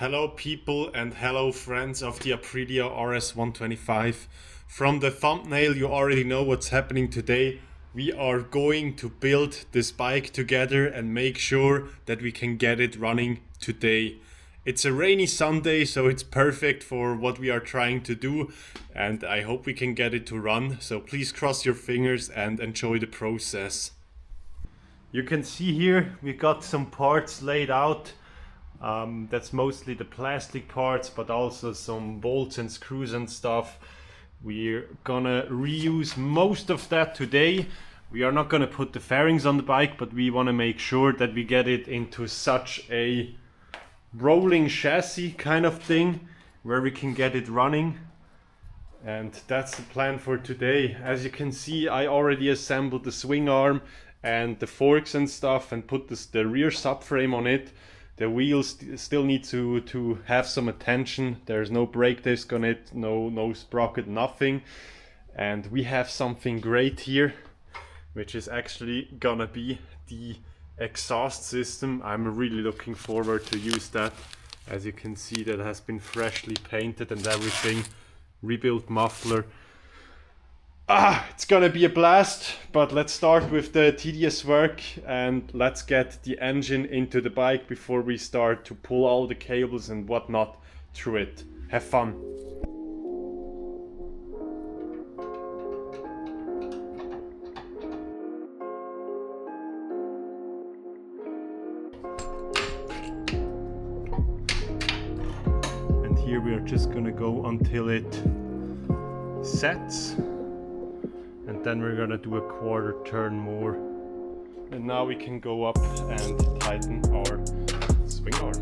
Hello people and hello friends of the Aprilia RS125. From the thumbnail you already know what's happening today. We are going to build this bike together and make sure that we can get it running today. It's a rainy Sunday, so it's perfect for what we are trying to do, and I hope we can get it to run. So please cross your fingers and enjoy the process. You can see here we got some parts laid out. That's mostly the plastic parts, but also some bolts and screws and stuff. We're gonna reuse most of that today. We are not gonna put the fairings on the bike, but we want to make sure that we get it into such a rolling chassis kind of thing where we can get it running. And that's the plan for today. As you can see, I already assembled the swing arm and the forks and stuff and put the rear subframe on it. The wheels still need to have some attention. There's no brake disc on it, no sprocket, nothing. And we have something great here, which is actually gonna be the exhaust system. I'm really looking forward to use that. As you can see, that has been freshly painted and everything. Rebuilt muffler. It's gonna be a blast, but let's start with the tedious work and let's get the engine into the bike before we start to pull all the cables and whatnot through it. Have fun. And here we are just gonna go until it sets. And then we're gonna do a quarter turn more. And now we can go up and tighten our swing arm.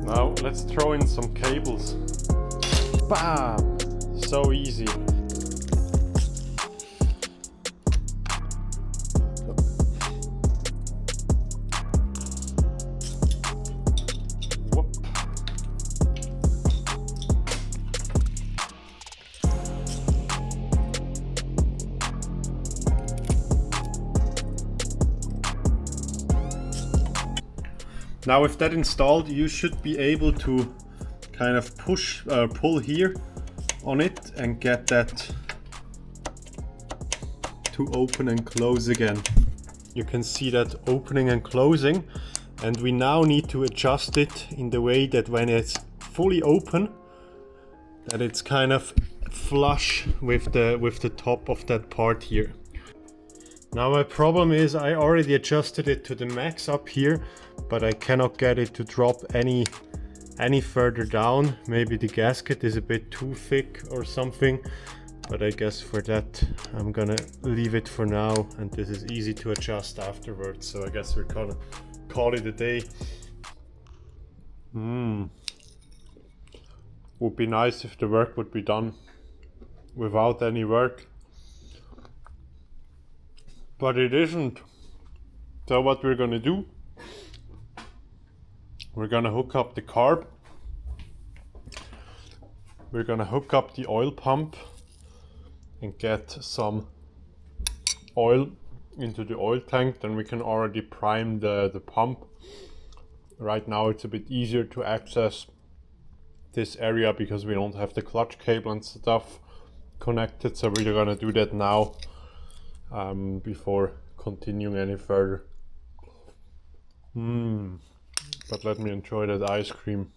Now let's throw in some cables. Bam! So easy. Whoop. Now with that installed, you should be able to kind of pull here on it and get that to open and close again. You can see that opening and closing, and we now need to adjust it in the way that when it's fully open, that it's kind of flush with the top of that part here. Now my problem is I already adjusted it to the max up here, but I cannot get it to drop any further down. Maybe the gasket is a bit too thick or something, but I guess for that I'm gonna leave it for now, and this is easy to adjust afterwards, so I guess we're gonna call it a day. Would be nice if the work would be done without any work, but it isn't. So what we're gonna do, we're gonna hook up the carb, we're gonna hook up the oil pump and get some oil into the oil tank. Then we can already prime the pump. Right now it's a bit easier to access this area because we don't have the clutch cable and stuff connected, so we're gonna do that now before continuing any further. But let me enjoy that ice cream.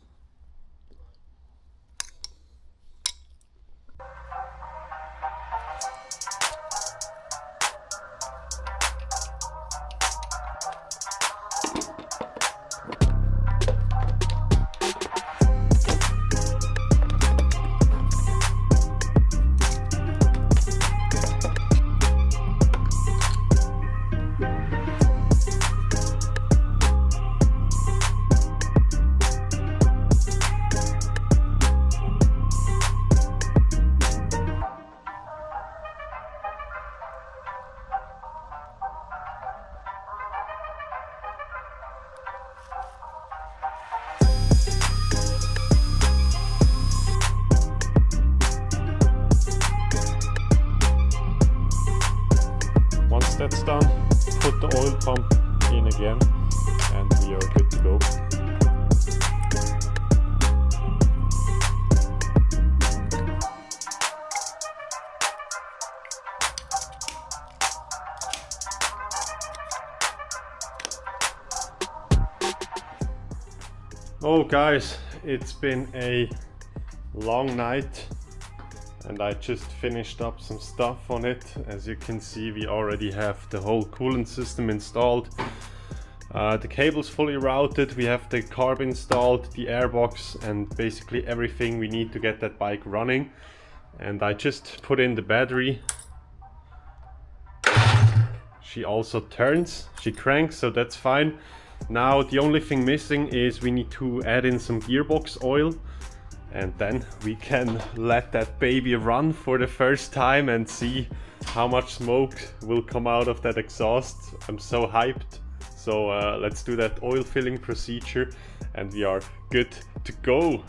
Oh guys, it's been a long night and I just finished up some stuff on it. As you can see, we already have the whole coolant system installed. The cable's fully routed, we have the carb installed, the airbox, and basically everything we need to get that bike running. And I just put in the battery. She also turns, she cranks, so that's fine. Now the only thing missing is we need to add in some gearbox oil, and then we can let that baby run for the first time and see how much smoke will come out of that exhaust. I'm so hyped. So let's do that oil filling procedure and we are good to go.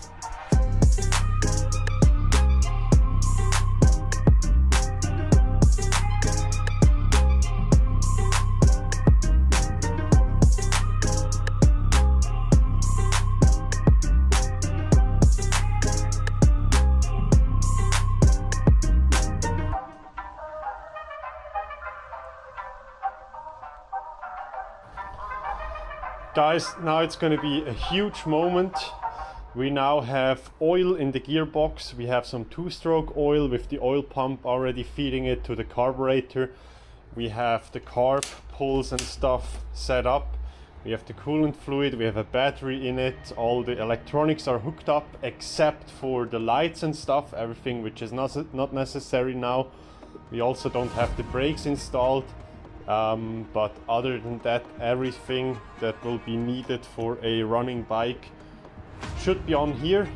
Guys, now it's going to be a huge moment. We now have oil in the gearbox. We have some two-stroke oil with the oil pump already feeding it to the carburetor. We have the carb pulls and stuff set up. We have the coolant fluid, we have a battery in it. All the electronics are hooked up except for the lights and stuff, everything which is not necessary now. We also don't have the brakes installed. But other than that, everything that will be needed for a running bike should be on here.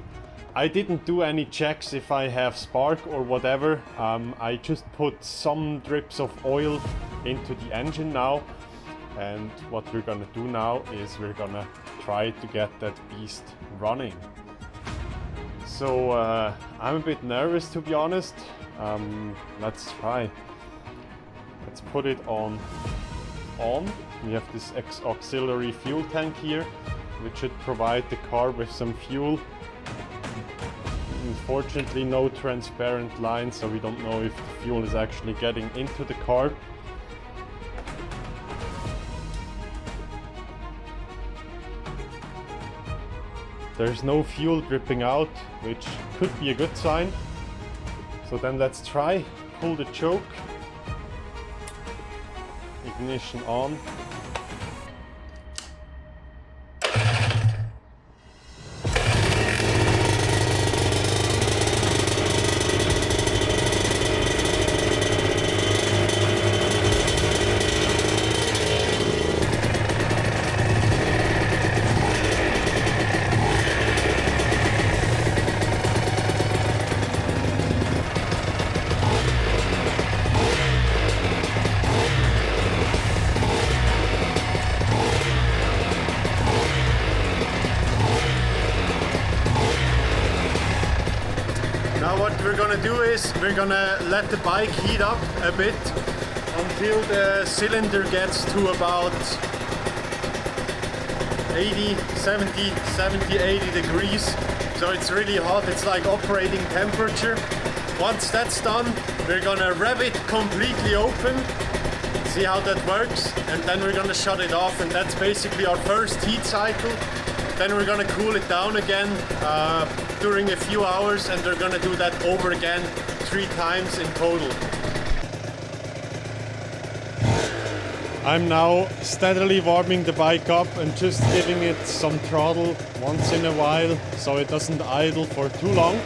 I didn't do any checks if I have spark or whatever. I just put some drips of oil into the engine now, and what we're gonna do now is we're gonna try to get that beast running. So I'm a bit nervous, to be honest. Let's try. Let's put it on. We have this auxiliary fuel tank here, which should provide the car with some fuel. Unfortunately, no transparent line, so we don't know if the fuel is actually getting into the car. There's no fuel dripping out, which could be a good sign. So then let's try. Pull the choke. Ignition on. Now what we're gonna do is we're gonna let the bike heat up a bit until the cylinder gets to about 80, 80 degrees. So it's really hot, it's like operating temperature. Once that's done, we're gonna rev it completely open, see how that works, and then we're gonna shut it off, and that's basically our first heat cycle. Then we're gonna cool it down again during a few hours, and we're gonna do that over again 3 times in total. I'm now steadily warming the bike up and just giving it some throttle once in a while so it doesn't idle for too long.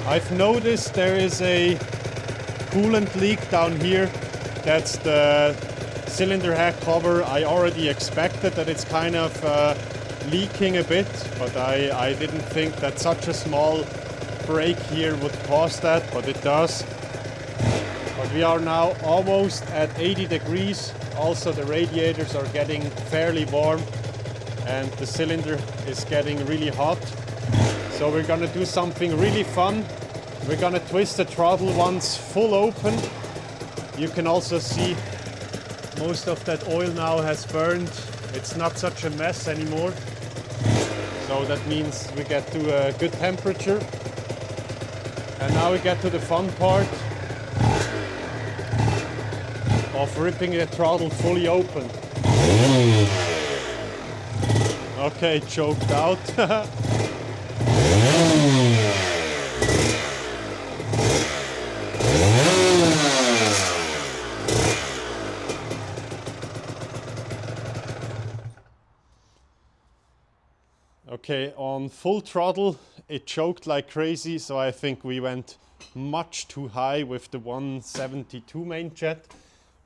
I've noticed there is a coolant leak down here. That's the cylinder head cover. I already expected that it's kind of leaking a bit, but I didn't think that such a small break here would cause that, but it does. But we are now almost at 80 degrees. Also the radiators are getting fairly warm and the cylinder is getting really hot. So we're gonna do something really fun. We're gonna twist the throttle once full open. You can also see most of that oil now has burned. It's not such a mess anymore. So that means we get to a good temperature. And now we get to the fun part of ripping the throttle fully open. Okay, choked out. Okay, on full throttle, it choked like crazy, so I think we went much too high with the 172 main jet,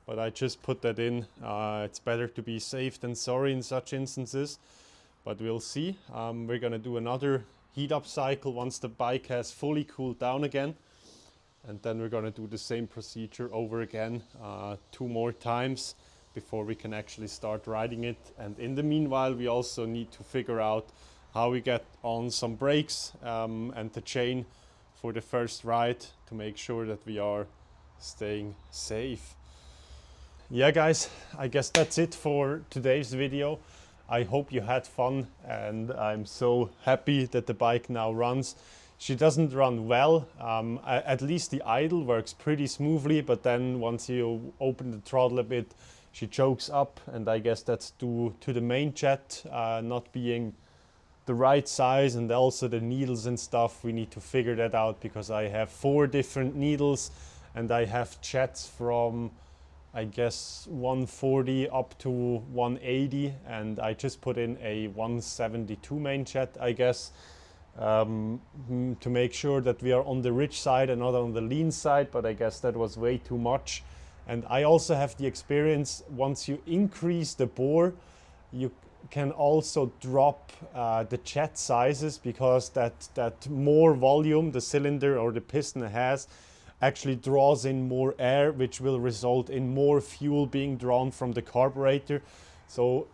but I just put that in. It's better to be safe than sorry in such instances, but we'll see. We're gonna do another heat up cycle once the bike has fully cooled down again, and then we're gonna do the same procedure over again 2 more times before we can actually start riding it. And in the meanwhile, we also need to figure out how we get on some brakes and the chain for the first ride to make sure that we are staying safe. Yeah guys, I guess that's it for today's video. I hope you had fun, and I'm so happy that the bike now runs. She doesn't run well, at least the idle works pretty smoothly, but then once you open the throttle a bit, she chokes up, and I guess that's due to the main jet not being the right size, and also the needles and stuff. We need to figure that out because I have 4 different needles and I have jets from I guess 140 up to 180, and I just put in a 172 main jet, I guess, to make sure that we are on the rich side and not on the lean side, but I guess that was way too much. And I also have the experience, once you increase the bore, you can also drop the jet sizes, because that more volume the cylinder or the piston has actually draws in more air, which will result in more fuel being drawn from the carburetor. So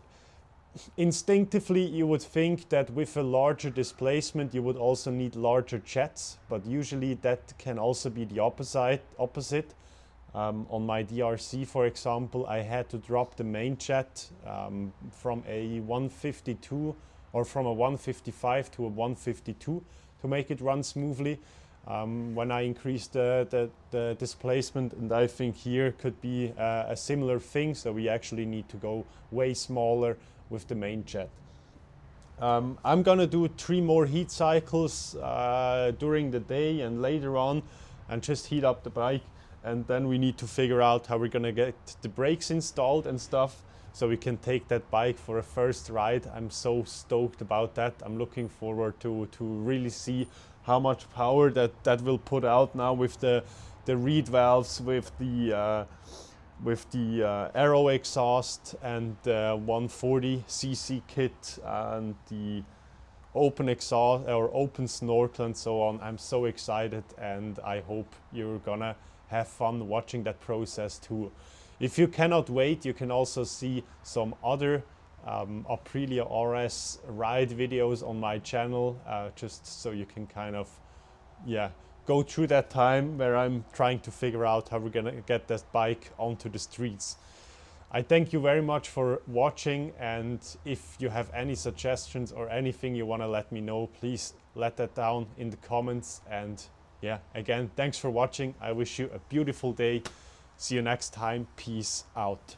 instinctively you would think that with a larger displacement you would also need larger jets, but usually that can also be the opposite. On my DRC, for example, I had to drop the main jet from a 152 or from a 155 to a 152 to make it run smoothly when I increased the displacement, and I think here could be a similar thing, so we actually need to go way smaller with the main jet. I'm gonna do 3 more heat cycles during the day and later on, and just heat up the bike, and then we need to figure out how we're gonna get the brakes installed and stuff so we can take that bike for a first ride. I'm so stoked about that. I'm looking forward to really see how much power that will put out now with the reed valves, with the aero exhaust and the 140cc kit and the open exhaust or open snorkel and so on. I'm so excited, and I hope you're gonna have fun watching that process too. If you cannot wait, you can also see some other Aprilia RS ride videos on my channel, just so you can kind of go through that time where I'm trying to figure out how we're gonna get this bike onto the streets. I thank you very much for watching, and if you have any suggestions or anything you want to let me know, please let that down in the comments. And yeah, again, thanks for watching. I wish you a beautiful day. See you next time. Peace out.